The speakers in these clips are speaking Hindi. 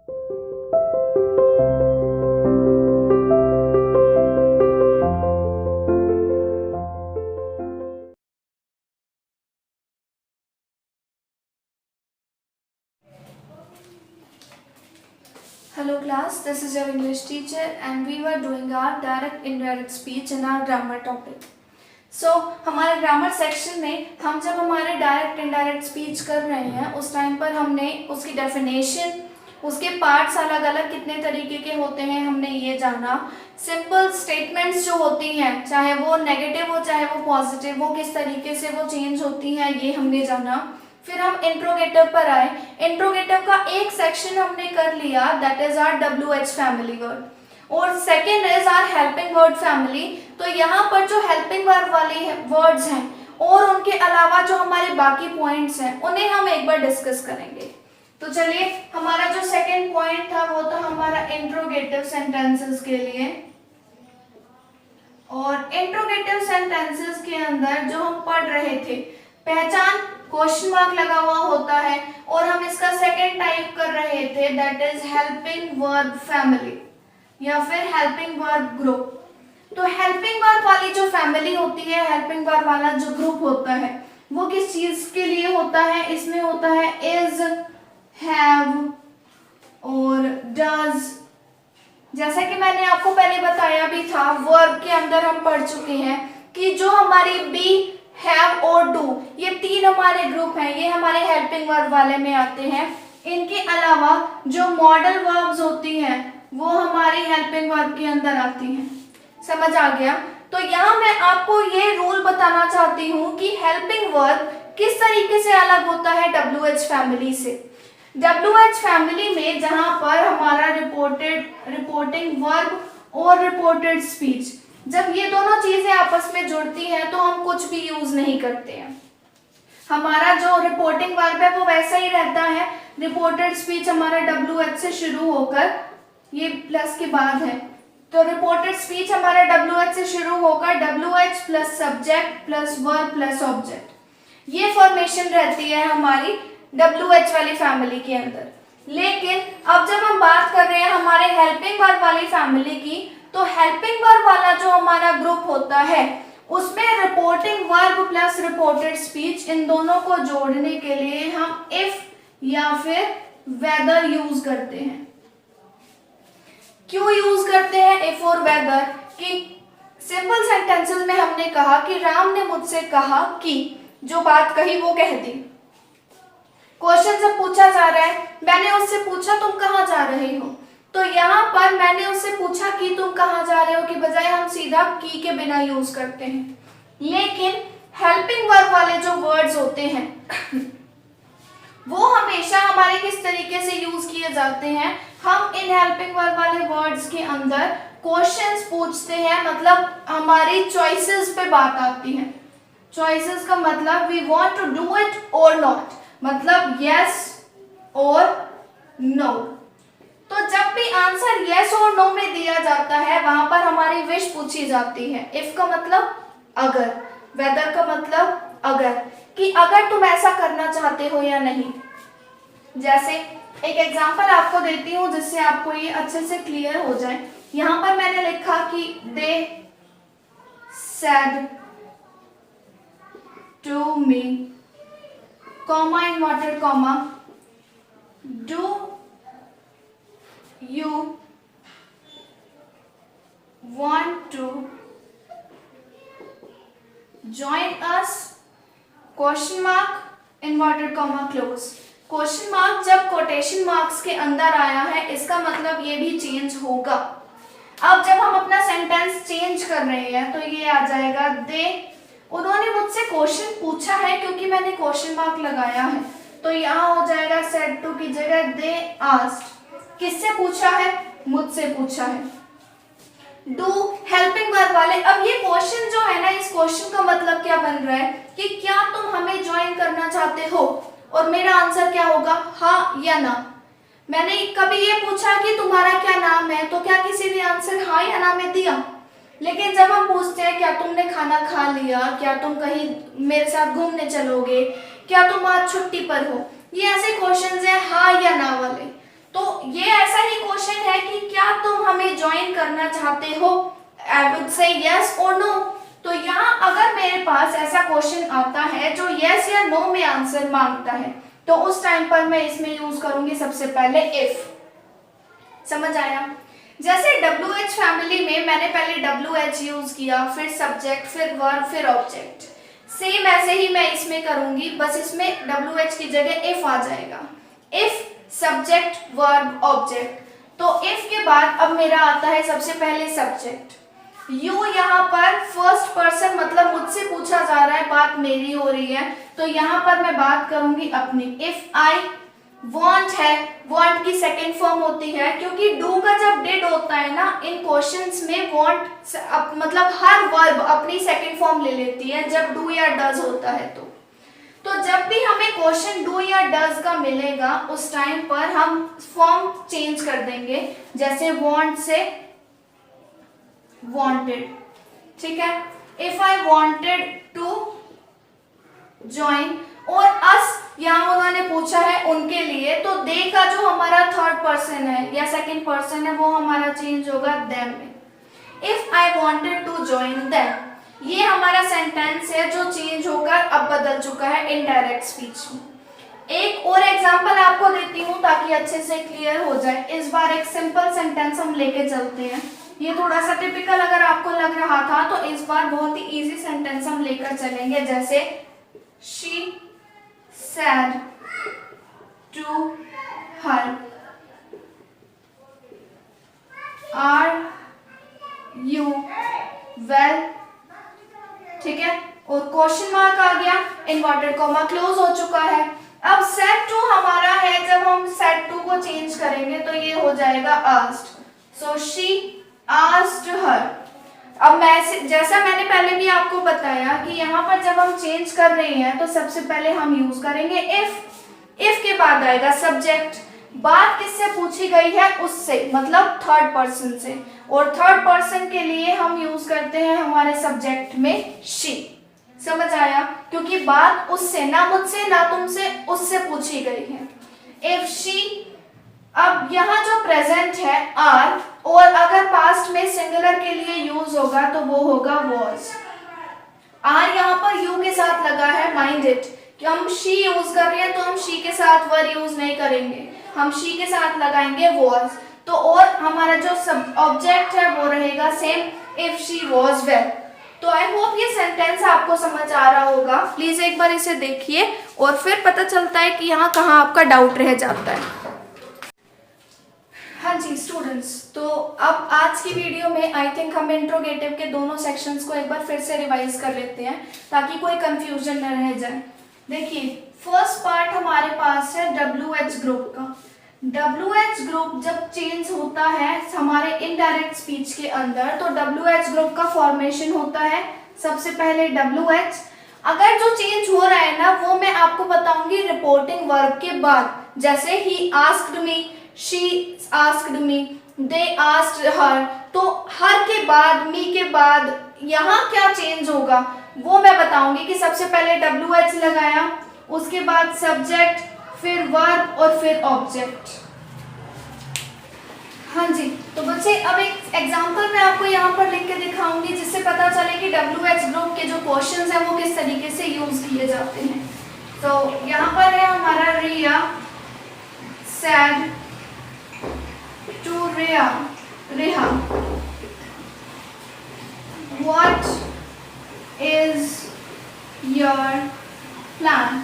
Hello class, this is your English teacher and we were doing our direct indirect speech in our grammar topic. So हमारे ग्रामर सेक्शन में हम जब हमारे डायरेक्ट इनडायरेक्ट स्पीच कर रहे हैं उस टाइम पर हमने उसकी डेफिनेशन, उसके पार्ट्स अलग अलग कितने तरीके के होते हैं हमने ये जाना। सिंपल स्टेटमेंट्स जो होती हैं चाहे वो नेगेटिव हो चाहे वो पॉजिटिव हो किस तरीके से वो चेंज होती हैं ये हमने जाना। फिर हम इंट्रोगेटिव पर आए। इंट्रोगेटिव का एक सेक्शन हमने कर लिया, that is our WH family word, और second is our helping word family. तो यहाँ पर जो हेल्पिंग वर्ड वाले वर्ड्स हैं और उनके अलावा जो हमारे बाकी पॉइंट्स हैं उन्हें हम एक बार डिस्कस करेंगे। तो चलिए, हमारा जो सेकेंड पॉइंट था वो था हमारा इंट्रोगेटिव सेंटेंसेस के लिए। और इंट्रोगेटिव सेंटेंसेस के अंदर जो हम पढ़ रहे थे, पहचान क्वेश्चन मार्क लगा हुआ होता है, और हम इसका सेकेंड टाइप कर रहे थे, that is helping verb family या फिर हेल्पिंग वर्ब ग्रुप। तो हेल्पिंग वर्ब वाली जो फैमिली होती है, हेल्पिंग वर्ब वाला जो ग्रुप होता है वो किस चीज के लिए होता है? इसमें होता है इज, हैव और डज। जैसा कि मैंने आपको पहले बताया भी था, वर्ब के अंदर हम पढ़ चुके हैं कि जो हमारी बी, हैव और डू, ये तीन हमारे ग्रुप हैं, ये हमारे हेल्पिंग वर्ब वाले में आते हैं। इनके अलावा जो मॉडल वर्ब्स होती हैं वो हमारी हेल्पिंग वर्ब के अंदर आती हैं। समझ आ गया? तो यहाँ मैं आपको ये रूल बताना चाहती हूँ कि हेल्पिंग वर्ब किस तरीके से अलग होता है WH फैमिली से। WH फैमिली में जहाँ पर हमारा रिपोर्टिंग वर्ब और रिपोर्टेड स्पीच, जब ये दोनों चीजें आपस में जुड़ती हैं तो हम कुछ भी यूज नहीं करते हैं। हमारा जो रिपोर्टिंग वर्ब है वो वैसा ही रहता है। रिपोर्टेड स्पीच हमारा WH से शुरू होकर, ये प्लस के बाद है, तो रिपोर्टेड स्पीच हमारा WH से शुरू होकर WH plus subject plus verb plus object, ये फॉर्मेशन रहती है हमारी WH वाली फैमिली के अंदर। लेकिन अब जब हम बात कर रहे हैं हमारे हेल्पिंग वर्ब वाली फैमिली की, तो हेल्पिंग वर्ब वाला जो हमारा ग्रुप होता है उसमें reporting verb plus reported speech, इन दोनों को जोड़ने के लिए हम इफ या फिर वेदर यूज करते हैं। क्यों यूज करते हैं इफ और वेदर? कि सिंपल सेंटेंसेस में हमने कहा कि राम ने मुझसे कहा कि, जो बात कही वो कह दी। क्वेश्चन जब पूछा जा रहा है, मैंने उससे पूछा तुम कहाँ जा रहे हो, तो यहाँ पर मैंने उससे पूछा कि तुम कहाँ जा रहे हो की बजाय हम सीधा की के बिना यूज करते हैं। लेकिन हेल्पिंग वर्ब वाले जो वर्ड्स होते हैं वो हमेशा हमारे किस तरीके से यूज किए जाते हैं? हम इन हेल्पिंग वर्ब वाले वर्ड्स के अंदर क्वेश्चंस पूछते हैं, मतलब हमारी चॉइसेस पे बात आती है। चॉइसेस का मतलब we want to do it और नॉट, मतलब यस और नो। तो जब भी आंसर यस और नो में दिया जाता है वहां पर हमारी विश पूछी जाती है। इफ का मतलब अगर, वेदर का मतलब अगर, कि अगर तुम ऐसा करना चाहते हो या नहीं। जैसे एक एग्जांपल आपको देती हूँ जिससे आपको ये अच्छे से क्लियर हो जाए। यहाँ पर मैंने लिखा कि they said to me, comma inverted comma, do you want to join us, question mark inverted comma close। Question mark जब कोटेशन मार्क्स के अंदर आया है इसका मतलब ये भी चेंज होगा। अब जब हम अपना सेंटेंस चेंज कर रहे हैं तो ये आ जाएगा दे, उन्होंने मुझसे क्वेश्चन पूछा है क्योंकि मैंने क्वेश्चन मार्क लगाया है, तो यहाँ हो जाएगा सेड टू की जगह दे आस्क्ड। किससे पूछा है? मुझसे पूछा है। डू हेल्पिंग वर्ब वाले। अब ये क्वेश्चन जो है ना, इस क्वेश्चन का मतलब क्या बन रहा है कि क्या तुम हमें ज्वाइन करना चाहते हो, और मेरा आंसर क्या होगा? हाँ या ना। मैंने कभी ये पूछा कि तुम्हारा क्या नाम है, तो क्या किसी ने आंसर हाँ या ना में दिया? लेकिन जब हम पूछते हैं क्या तुमने खाना खा लिया, क्या तुम कहीं मेरे साथ घूमने चलोगे, क्या तुम आज छुट्टी पर हो, ये ऐसे क्वेश्चंस हैं हाँ या ना वाले। तो ये कि क्या तुम हमें ज्वाइन करना चाहते हो, आई वुड से यस और नो। तो यहाँ अगर मेरे पास ऐसा क्वेश्चन आता है जो यस या नो में आंसर मांगता है, तो उस टाइम पर मैं इसमें यूज करूंगी सबसे पहले इफ। समझ आया? जैसे WH फैमिली में मैंने पहले WH यूज किया, फिर सब्जेक्ट, फिर वर्ब, फिर ऑब्जेक्ट। सेम ऐसे ही मैं इसमें करूंगी, बस इसमें WH की जगह इफ आ जाएगा। If subject verb object. तो इफ के बाद अब मेरा आता है सबसे पहले सब्जेक्ट। यू यहाँ पर फर्स्ट पर्सन मतलब मुझसे पूछा जा रहा है, बात मेरी हो रही है, तो यहाँ पर मैं बात करूंगी अपनी। इफ आई वांट है, वांट की सेकेंड फॉर्म होती है, क्योंकि डू का जब डिड होता है ना इन क्वेश्चंस में, वांट मतलब हर वर्ब अपनी सेकेंड फॉर्म ले लेती है जब डू या डज होता है। तो जब भी हमें क्वेश्चन डू या डज का मिलेगा उस टाइम पर हम फॉर्म चेंज कर देंगे, जैसे वांट से वांटेड। ठीक है? If I wanted to join, और अस यहाँ उन्होंने पूछा है उनके लिए, तो दे का जो हमारा थर्ड पर्सन है या सेकंड पर्सन है वो हमारा चेंज होगा देम में। If I wanted to join them, ये हमारा सेंटेंस है जो चेंज होकर अब बदल चुका है इनडायरेक्ट स्पीच में। एक और एग्जांपल आपको देती हूँ ताकि अच्छे से क्लियर हो जाए। इस बार एक सिंपल सेंटेंस हम लेके चलते हैं। ये थोड़ा सा टिपिकल अगर आपको लग रहा था, तो इस बार बहुत ही इजी सेंटेंस हम लेकर चलेंगे, जैसे she said to her, are you well। ठीक है? और क्वेश्चन मार्क आ गया, इन्वर्टेड कॉमा क्लोज हो चुका है। अब said to हमारा है, जब हम said to को चेंज करेंगे तो ये हो जाएगा asked। So she asked her। अब मैं जैसा मैंने पहले भी आपको बताया कि यहाँ पर जब हम चेंज कर रहे हैं तो सबसे पहले हम यूज करेंगे इफ के बाद आएगा सब्जेक्ट। बात किससे पूछी गई है? उससे, मतलब थर्ड पर्सन से, और थर्ड पर्सन के लिए हम यूज करते हैं हमारे सब्जेक्ट में शी। समझ आया? क्योंकि बात उससे, ना मुझसे ना तुमसे, उससे पूछी गई है। इफ शी, अब यहाँ जो प्रेजेंट है आर, और अगर पास्ट में सिंगुलर के लिए यूज होगा तो वो होगा वॉज। आर यहाँ पर यू के साथ लगा है, माइंड इट, कि हम शी यूज कर रहे हैं तो हम शी के साथ वर यूज नहीं करेंगे, हम शी के साथ लगाएंगे वॉज। तो और हमारा जो सब ऑब्जेक्ट है वो रहेगा same, if she was well. तो आई होप ये सेंटेंस आपको समझ आ रहा होगा। प्लीज एक बार इसे देखिए और फिर पता चलता है कि यहाँ कहाँ आपका डाउट रह जाता है। हाँ जी स्टूडेंट्स, तो अब आज की वीडियो में आई थिंक हम इंट्रोगेटिव के दोनों सेक्शंस को एक बार फिर से रिवाइज कर लेते हैं ताकि कोई कंफ्यूजन न रह जाए। देखिए, फर्स्ट पार्ट हमारे पास है WH ग्रुप का। WH ग्रुप जब चेंज होता है हमारे इनडायरेक्ट स्पीच के अंदर, तो WH ग्रुप का फॉर्मेशन होता है सबसे पहले WH। अगर जो चेंज हो रहा है ना वो मैं आपको बताऊंगी रिपोर्टिंग वर्ब के बाद, जैसे he asked me, she asked me, they asked her। तो हर के बाद, मी के बाद यहाँ क्या चेंज होगा वो मैं बताऊंगी कि सबसे पहले WH लगाया, उसके बाद सब्जेक्ट, फिर वर्ब और फिर ऑब्जेक्ट। हाँ जी, तो बच्चे अब एक एग्जांपल मैं आपको यहाँ पर लिख के दिखाऊंगी जिससे पता चले कि WH ग्रुप के जो क्वेश्चंस हैं वो किस तरीके से यूज किए जाते हैं। तो यहाँ पर है हमारा रिया said to Reha, what is your plan।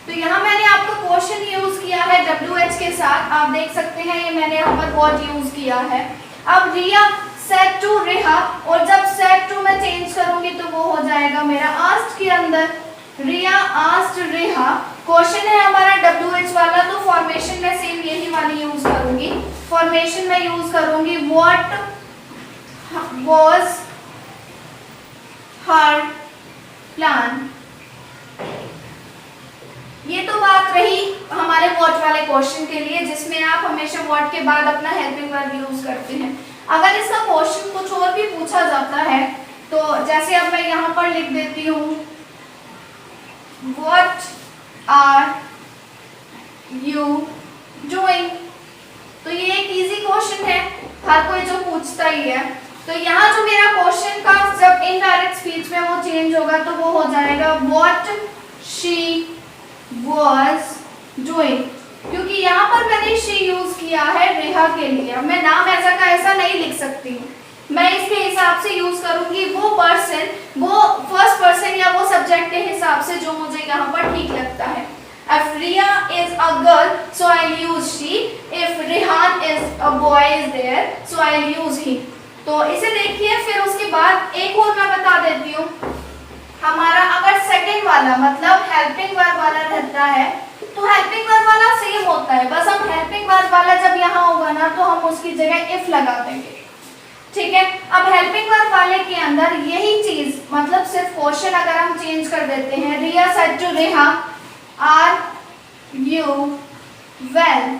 तो यहाँ मैंने आपको क्वेश्चन यूज किया है WH के साथ, आप देख सकते हैं ये मैंने यहाँ पर what यूज किया है। अब रिया said to Reha, और जब said to मैं चेंज करूंगी तो वो हो जाएगा मेरा asked के अंदर। रिया asked Reha, क्वेश्चन है हमारा WH वाला, तो फॉर्मेशन में सेम यही वाली यूज करूंगी। फॉर्मेशन में यूज करूंगी what was her plan। ये तो बात रही हमारे what वाले क्वेश्चन के लिए, जिसमें आप हमेशा what के बाद अपना हेल्पिंग वर्ब यूज करते हैं। अगर इसका क्वेश्चन कुछ और भी पूछा जाता है तो जैसे अब मैं यहाँ पर लिख देती हूँ what are you doing। तो ये एक इजी क्वेश्चन है, हर कोई जो पूछता ही है। तो यहाँ जो मेरा क्वेश्चन का जब इनडायरेक्ट स्पीच में वो चेंज होगा तो वो हो जाएगा व्हाट शी वाज डूइंग, क्योंकि यहाँ पर मैंने शी यूज किया है रेहा के लिए। मैं नाम ऐसा का ऐसा नहीं लिख सकती हूँ, मैं इसके हिसाब से यूज करूंगी वो पर्सन, वो फर्स्ट पर्सन या वो सब्जेक्ट के हिसाब से जो मुझे यहाँ पर ठीक लगता है। If Riya is a girl, so I'll use she. If Rihan is a boy is there, so I'll use he. तो इसे देखिए, फिर उसके बाद एक और मैं बता देती हूँ। हमारा अगर सेकंड वाला मतलब हेल्पिंग वर्ब वाला रहता है तो हेल्पिंग वर्ब वाला सेम होता है, बस हम हेल्पिंग वर्ब वाला जब यहाँ होगा ना तो हम उसकी जगह इफ लगा देंगे, ठीक है। अब हेल्पिंग वर्ब वाले के अंदर यही चीज, मतलब सिर्फ क्वेश्चन अगर हम चेंज कर देते हैं, Riya said to Reha are you well,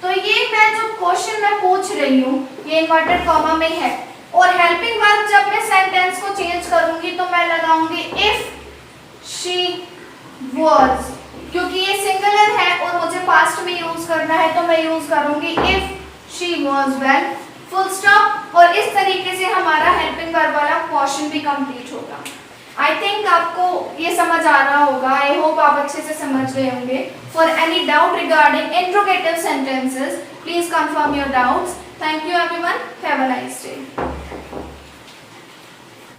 तो ये मैं जो क्वेश्चन मैं पूछ रही हूँ ये इन्वर्टेड कॉमा में है। और हेल्पिंग वर्ब जब मैं सेंटेंस को चेंज करूंगी तो मैं लगाऊंगी इफ शी वाज, क्योंकि ये सिंगुलर है और मुझे पास्ट में यूज करना है तो मैं यूज करूंगी if she was well, full stop. और इस तरीके से हमारा हेल्पिंग वर्ब वाला क्वेश्चन भी कंप्लीट होगा। आई थिंक आपको ये समझ आ रहा होगा, आई होप आप अच्छे से समझ गए होंगे। For any doubt regarding interrogative sentences please confirm your doubts. Thank you everyone, have a nice day.